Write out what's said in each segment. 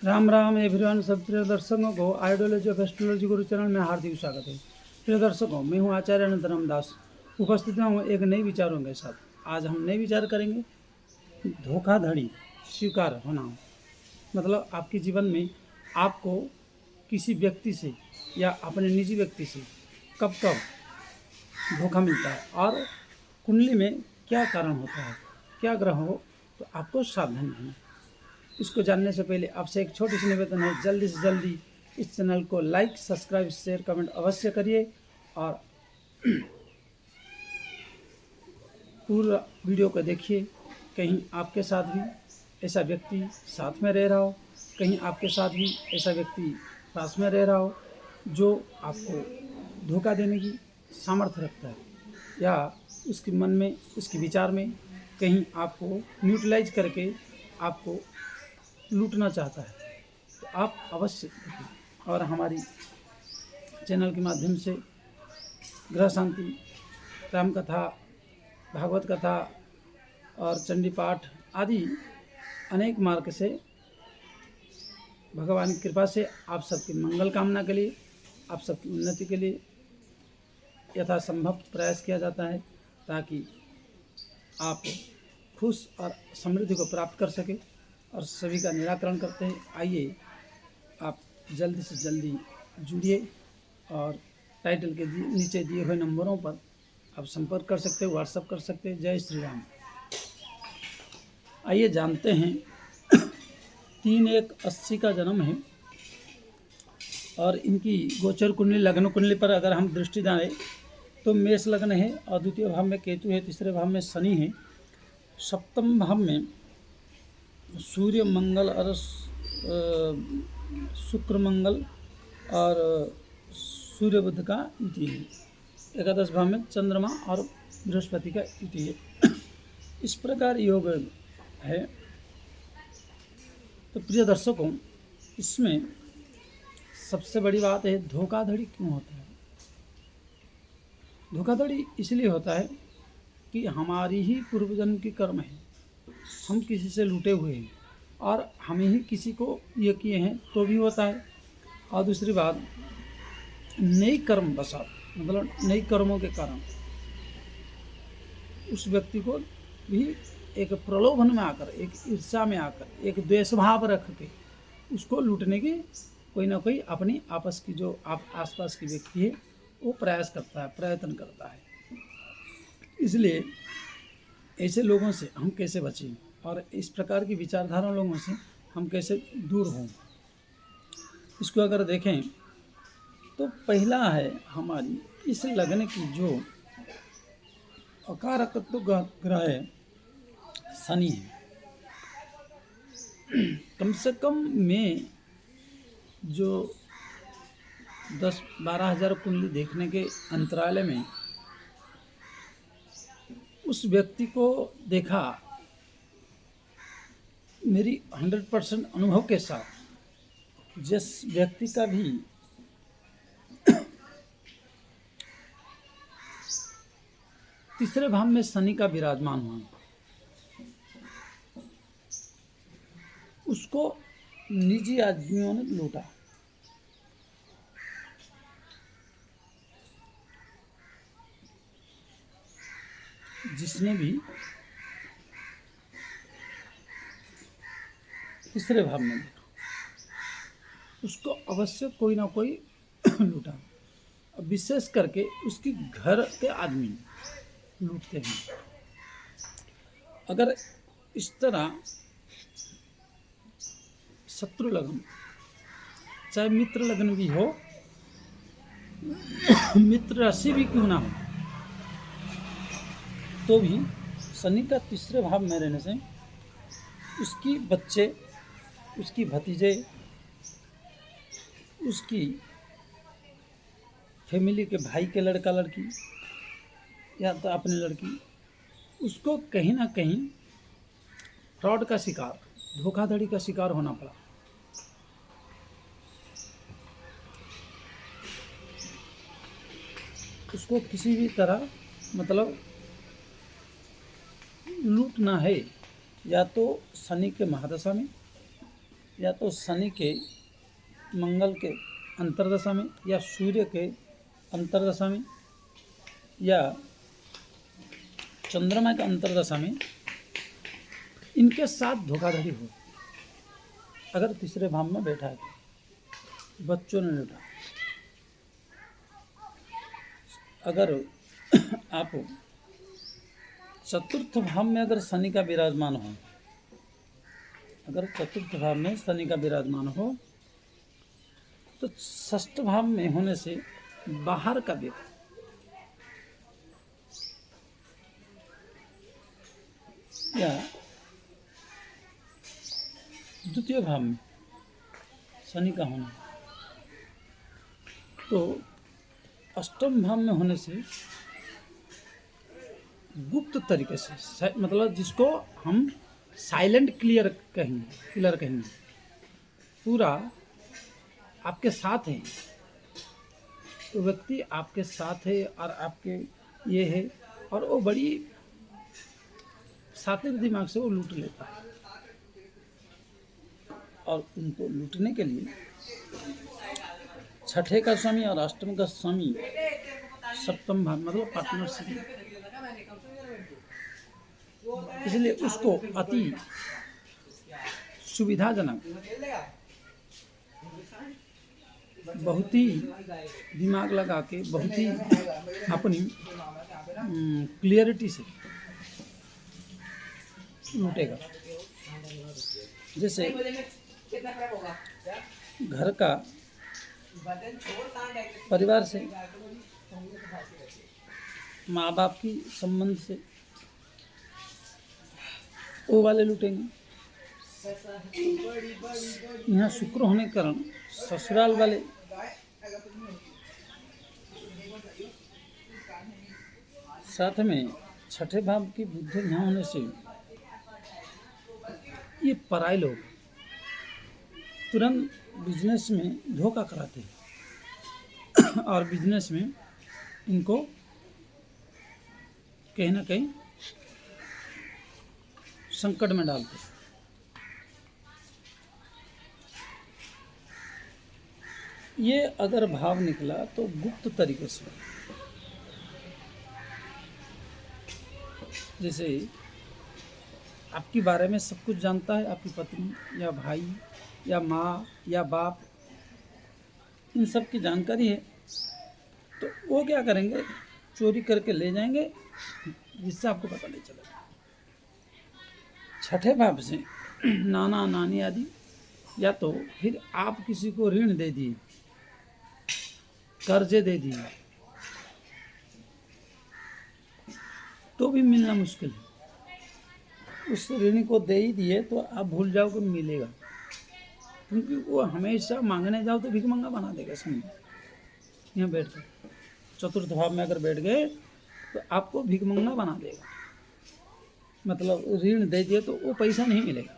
Ram Ram everyone. सब प्रिय दर्शकों को ideology of astrology Guru channel में हार्दिक स्वागत है। प्रिय दर्शकों, मैं हूं आचार्य अनंतराम दास, उपस्थित हूं एक नई विचारों के साथ। आज हम नए विचार करेंगे धोखाधड़ी स्वीकार होना। मतलब आपके जीवन में आपको किसी व्यक्ति से या अपने निजी व्यक्ति से कब कब धोखा मिलता है और कुंडली में क्या कारण होता है, क्या ग्रह हो तो आपको सावधान रहना है। इसको जानने से पहले आपसे एक छोटी सी निवेदन है, जल्दी से जल्दी इस चैनल को लाइक, सब्सक्राइब, शेयर, कमेंट अवश्य करिए और पूरा वीडियो को देखिए। कहीं आपके साथ भी ऐसा व्यक्ति साथ में रह रहा हो, कहीं आपके साथ भी ऐसा व्यक्ति पास में रह रहा हो जो आपको धोखा देने की सामर्थ्य रखता है, या उसके मन में, उसके विचार में कहीं आपको न्यूट्रलाइज करके आपको लूटना चाहता है, तो आप अवश्य देखिए। और हमारी चैनल के माध्यम से ग्रह शांति, राम कथा, भागवत कथा और चंडी पाठ आदि अनेक मार्ग से भगवान की कृपा से आप सबकी मंगल कामना के लिए, आप सबकी उन्नति के लिए यथासंभव प्रयास किया जाता है, ताकि आप खुश और समृद्धि को प्राप्त कर सके और सभी का निराकरण करते हैं। आइए आप जल्दी से जल्दी जुड़िए और टाइटल के नीचे दिए हुए नंबरों पर आप संपर्क कर सकते हैं, व्हाट्सएप कर सकते हैं। जय श्री राम। आइए जानते हैं 3/1/80 का जन्म है और इनकी गोचर कुंडली, लग्न कुंडली पर अगर हम दृष्टि डालें तो मेष लग्न है और द्वितीय भाव में केतु है, तीसरे भाव में शनि है, सप्तम भाव में सूर्य मंगल और शुक्र मंगल और सूर्य बुध का युति है, एकादश भाव में चंद्रमा और बृहस्पति का युति है। इस प्रकार योग है। तो प्रिय दर्शकों, इसमें सबसे बड़ी बात है धोखाधड़ी क्यों होता है। धोखाधड़ी इसलिए होता है कि हमारी ही पूर्वजन्म की कर्म है, हम किसी से लूटे हुए हैं और हमें ही किसी को ये किए हैं तो भी होता है। और दूसरी बात, नई कर्म बसात, मतलब नई कर्मों के कारण उस व्यक्ति को भी एक प्रलोभन में आकर, एक ईर्ष्या में आकर, एक द्वेष भाव रख के उसको लूटने की कोई ना कोई अपनी आपस की जो आसपास की व्यक्ति है वो प्रयास करता है, प्रयत्न करता है। इसलिए ऐसे लोगों से हम कैसे बचें और इस प्रकार की विचारधारा लोगों से हम कैसे दूर हों, इसको अगर देखें तो पहला है हमारी इस लग्न की जो अकारकत्व ग्रह है शनि है। कम से कम में जो 10-12 हज़ार कुंडली देखने के अंतराल में उस व्यक्ति को देखा, मेरी 100% अनुभव के साथ, जिस व्यक्ति का भी तीसरे भाव में शनि का विराजमान हुआ, उसको निजी आदमियों ने लूटा। जिसने भी तीसरे भाव में देखा उसको अवश्य कोई ना कोई लूटा। विशेष करके उसकी घर के आदमी लूटते हैं। अगर इस तरह शत्रु लग्न, चाहे मित्र लग्न भी हो, मित्र राशि भी क्यों ना हो, तो भी शनि का तीसरे भाव में रहने से उसकी बच्चे, उसकी भतीजे, उसकी फैमिली के भाई के लड़का लड़की या तो अपनी लड़की, उसको कहीं ना कहीं फ्रॉड का शिकार, धोखाधड़ी का शिकार होना पड़ा। उसको किसी भी तरह मतलब लूटना है, या तो शनि के महादशा में या तो शनि के मंगल के अंतर्दशा में, या सूर्य के अंतर्दशा में, या चंद्रमा के अंतर्दशा में इनके साथ धोखाधड़ी हो। अगर तीसरे भाव में बैठा है, बच्चों ने लूटा, अगर आप चतुर्थ भाव में अगर शनि का विराजमान हो, अगर चतुर्थ भाव में शनि का विराजमान हो, तो षष्ठ भाव में होने से बाहर का व्यक्ति, या द्वितीय भाव में शनि का होना, तो अष्टम भाव में होने से गुप्त तरीके से, मतलब जिसको हम साइलेंट किलर कहेंगे, पूरा आपके साथ है, तो व्यक्ति आपके साथ है और आपके ये है, और वो बड़ी सातिर दिमाग से वो लूट लेता है। और उनको लूटने के लिए छठे का स्वामी और अष्टम का स्वामी सप्तम भाव, मतलब पार्टनरशिप, इसलिए उसको अति सुविधाजनक, बहुत ही दिमाग लगा के, बहुत ही अपनी क्लियरिटी से लूटेगा। जैसे घर का, परिवार से, माँ बाप की संबंध से वो वाले लूटेंगे। यहाँ शुक्र होने के कारण ससुराल वाले, साथ में छठे भाव की बुद्धि यहाँ होने से ये पराये लोग तुरंत बिजनेस में धोखा कराते हैं और बिजनेस में इनको कहीं ना कहीं संकट में डालते हैं। ये अगर भाव निकला तो गुप्त तरीके से, जैसे आपके बारे में सब कुछ जानता है, आपकी पत्नी या भाई या माँ या बाप, इन सब की जानकारी है, तो वो क्या करेंगे, चोरी करके ले जाएंगे, जिससे आपको पता नहीं चलेगा। छठे भाव से नाना नानी आदि, या तो फिर आप किसी को ऋण दे दिए, कर्जे दे दिए, तो भी मिलना मुश्किल है। उस ऋण को दे ही दिए तो आप भूल जाओ कि मिलेगा, क्योंकि वो हमेशा मांगने जाओ तो भिख मंगा बना देगा। समझ, यहाँ बैठ गए, चतुर्थ भाव में अगर बैठ गए तो आपको भिख मंगा बना देगा। मतलब ऋण दे दिए तो वो पैसा नहीं मिलेगा।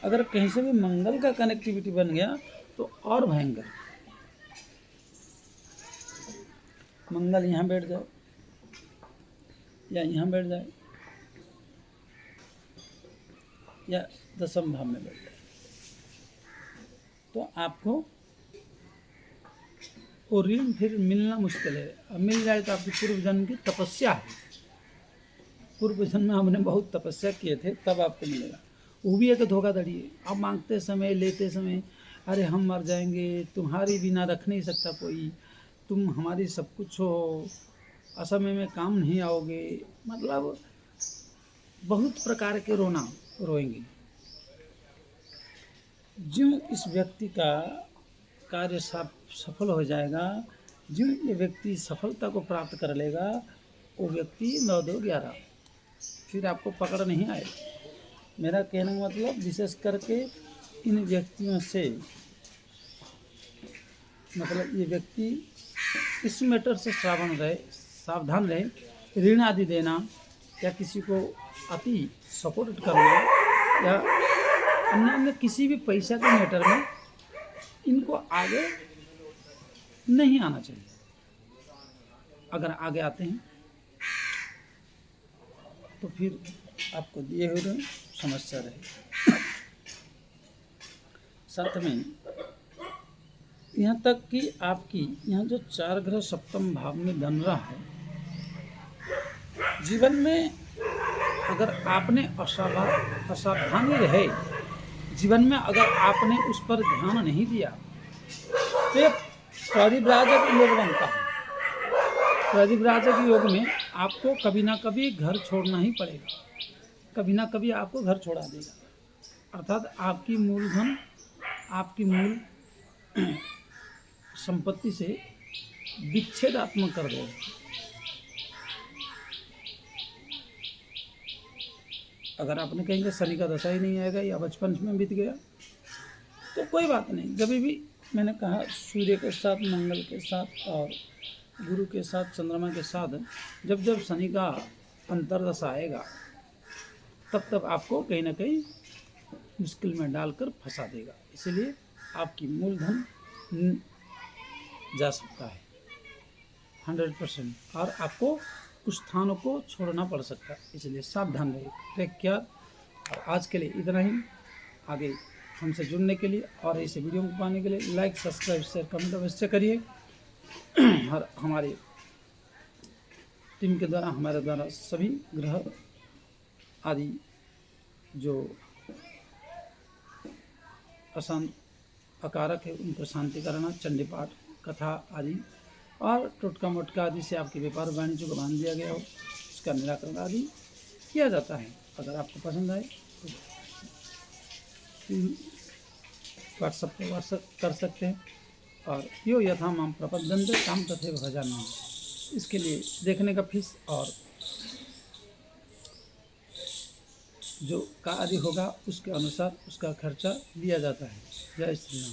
अगर कहीं से भी मंगल का कनेक्टिविटी बन गया तो और भयंकर, मंगल यहाँ बैठ जाए या यहाँ बैठ जाए या दसम भाव में बैठ जाए, तो आपको वो ऋण फिर मिलना मुश्किल है। अब मिल जाए तो आपकी पूर्व जन्म की तपस्या है, पूर्व जन्म में हमने बहुत तपस्या किए थे, तब आपको मिलेगा। वो भी एक धोखाधड़ी है। आप मांगते समय, लेते समय, अरे हम मर जाएंगे, तुम्हारी बिना रख नहीं सकता कोई, तुम हमारी सब कुछ हो, असमय में काम नहीं आओगे, मतलब बहुत प्रकार के रोना रोएंगे। ज्यों इस व्यक्ति का कार्य सफल हो जाएगा, ज्यों ये व्यक्ति सफलता को प्राप्त कर लेगा, वो व्यक्ति 9-2-11 फिर आपको पकड़ नहीं आएगा। मेरा कहने का मतलब विशेष करके इन व्यक्तियों से, मतलब ये व्यक्ति इस मैटर से सावधान रहे। ऋण आदि देना या किसी को अति सपोर्ट करना या अन्य किसी भी पैसा के मैटर में इनको आगे नहीं आना चाहिए। अगर आगे आते हैं तो फिर आपको दिए हुए समस्या रहे। साथ में यहाँ तक कि आपकी यहाँ जो 4 ग्रह सप्तम भाव में बन रहा है, जीवन में अगर आपने असावधानी रहे, जीवन में अगर आपने उस पर ध्यान नहीं दिया तो ये परिव्राजक योग बनता है। परिव्राजक योग में आपको कभी ना कभी घर छोड़ना ही पड़ेगा, कभी ना कभी आपको घर छोड़ा देगा, अर्थात आपकी मूलधन, आपकी मूल संपत्ति से विच्छेदात्मक कर देगा। अगर आपने कहेंगे शनि का दशा ही नहीं आएगा या बचपन में बीत गया, तो कोई बात नहीं। जब भी मैंने कहा सूर्य के साथ, मंगल के साथ और गुरु के साथ, चंद्रमा के साथ जब जब शनि का अंतर्दशा आएगा, तब तब आपको कहीं ना कहीं मुश्किल में डालकर फंसा देगा। इसलिए आपकी मूलधन जा सकता है 100%, और आपको कुछ स्थानों को छोड़ना पड़ सकता है। इसलिए सावधान रहिए। Take care. और आज के लिए इतना ही। आगे हमसे जुड़ने के लिए और ऐसे वीडियो को पाने के लिए लाइक, सब्सक्राइब, शेयर, कमेंट अवश्य करिए। और हमारे टीम के द्वारा, हमारे द्वारा सभी ग्रह आदि जो अशांत अकारक है उनको शांति कराना, चंडी पाठ, कथा आदि और टोटका मोटका आदि से आपके व्यापार वाणिज्य को बांध दिया गया हो, उसका निराकरण आदि किया जाता है। अगर आपको पसंद आए तो व्हाट्सएप पर व्हाट्सएप कर सकते हैं। और यो यथा माम प्रपद्यन्ते काम तथैव भजाम्यहम्, इसके लिए देखने का फीस और जो कार्य होगा उसके अनुसार उसका खर्चा लिया जाता है। जय श्री राम।